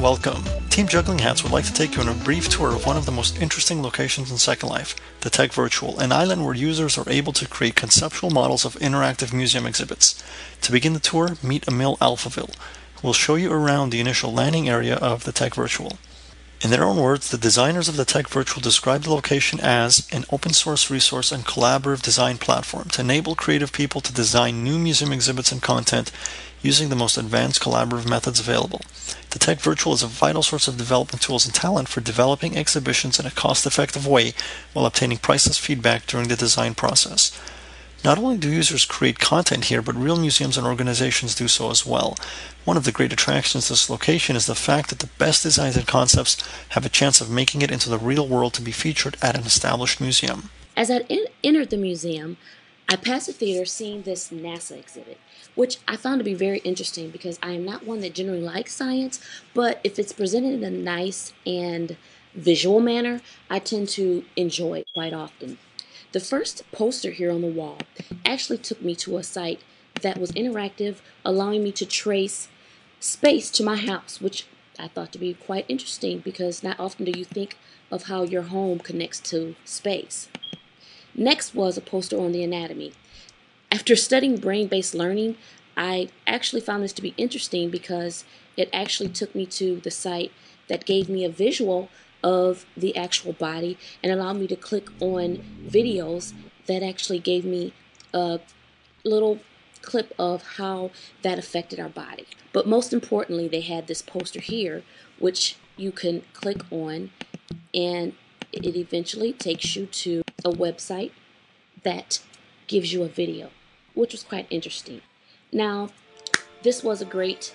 welcome. Team Juggling Hats would like to take you on a brief tour of one of the most interesting locations in Second Life, the Tech Virtual, an island where users are able to create conceptual models of interactive museum exhibits. To begin the tour, meet Emil Alphaville, who will show you around the initial landing area of the Tech Virtual. In their own words, the designers of the Tech Virtual describe the location as an open-source resource and collaborative design platform to enable creative people to design new museum exhibits and content using the most advanced collaborative methods available. The Tech Virtual is a vital source of development tools and talent for developing exhibitions in a cost-effective way while obtaining priceless feedback during the design process. Not only do users create content here, but real museums and organizations do so as well. One of the great attractions to this location is the fact that the best designs and concepts have a chance of making it into the real world to be featured at an established museum. As I entered the museum, I passed the theater seeing this NASA exhibit, which I found to be very interesting because I am not one that generally likes science, but if it's presented in a nice and visual manner, I tend to enjoy it quite often. The first poster here on the wall actually took me to a site that was interactive, allowing me to trace space to my house, which I thought to be quite interesting because not often do you think of how your home connects to space. Next was a poster on the anatomy. After studying brain-based learning, I actually found this to be interesting because it actually took me to the site that gave me a visual of the actual body and allowed me to click on videos that actually gave me a little clip of how that affected our body. But most importantly, they had this poster here which you can click on and it eventually takes you to a website that gives you a video, which was quite interesting. Now, this was a great,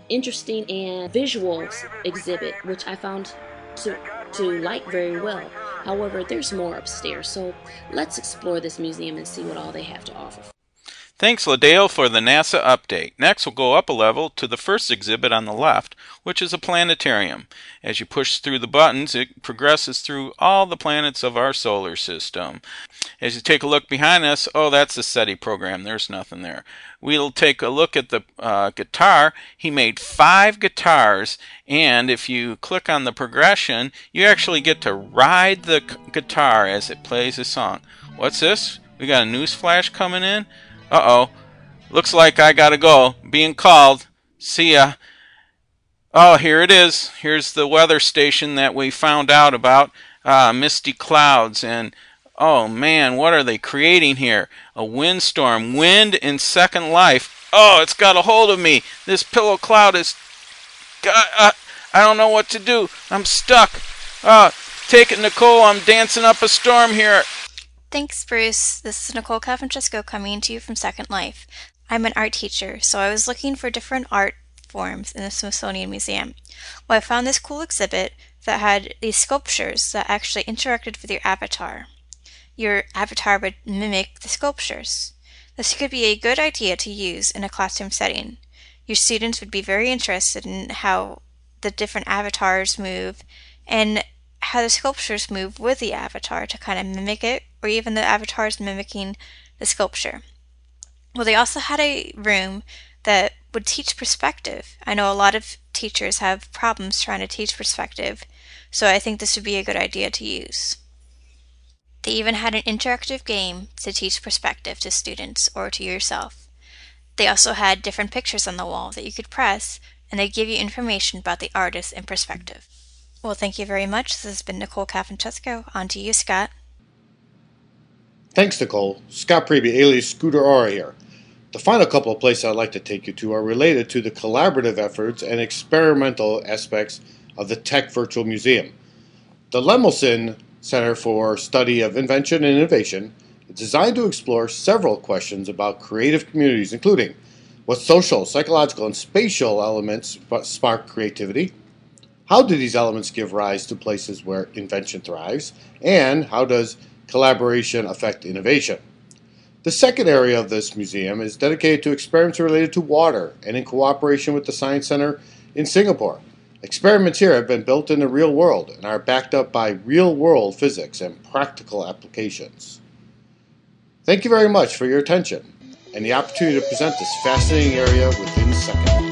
interesting and visuals exhibit, which I found to like very well. However, there's more upstairs, so let's explore this museum and see what all they have to offer. Thanks, LaDale, for the NASA update. Next, we'll go up a level to the first exhibit on the left, which is a planetarium. As you push through the buttons, it progresses through all the planets of our solar system. As you take a look behind us, oh, that's the SETI program. There's nothing there. We'll take a look at the guitar. He made 5 guitars, and if you click on the progression, you actually get to ride the guitar as it plays a song. What's this? We got a news flash coming in? Uh-oh. Looks like I gotta go. Being called. See ya. Oh, here it is. Here's the weather station that we found out about. Misty clouds. And, oh man, what are they creating here? A windstorm. Wind in Second Life. Oh, it's got a hold of me. This pillow cloud is... I don't know what to do. I'm stuck. Take it, Nicole. I'm dancing up a storm here. Thanks, Bruce. This is Nicole Calafrancesco coming to you from Second Life. I'm an art teacher, so I was looking for different art forms in the Smithsonian Museum. Well, I found this cool exhibit that had these sculptures that actually interacted with your avatar. Your avatar would mimic the sculptures. This could be a good idea to use in a classroom setting. Your students would be very interested in how the different avatars move and how the sculptures move with the avatar to kind of mimic it, or even the avatars mimicking the sculpture. Well, they also had a room that would teach perspective. I know a lot of teachers have problems trying to teach perspective, so I think this would be a good idea to use. They even had an interactive game to teach perspective to students or to yourself. They also had different pictures on the wall that you could press, and they give you information about the artist in perspective. Well, thank you very much. This has been Nicole Calafrancesco. On to you, Scott. Thanks, Nicole. Scott Preby, alias Scooter Aura here. The final couple of places I'd like to take you to are related to the collaborative efforts and experimental aspects of the Tech Virtual Museum. The Lemelson Center for Study of Invention and Innovation is designed to explore several questions about creative communities, including what social, psychological, and spatial elements spark creativity, how do these elements give rise to places where invention thrives, and how does collaboration affect innovation. The second area of this museum is dedicated to experiments related to water and in cooperation with the Science Center in Singapore. Experiments here have been built in the real world and are backed up by real-world physics and practical applications. Thank you very much for your attention and the opportunity to present this fascinating area within Second Life.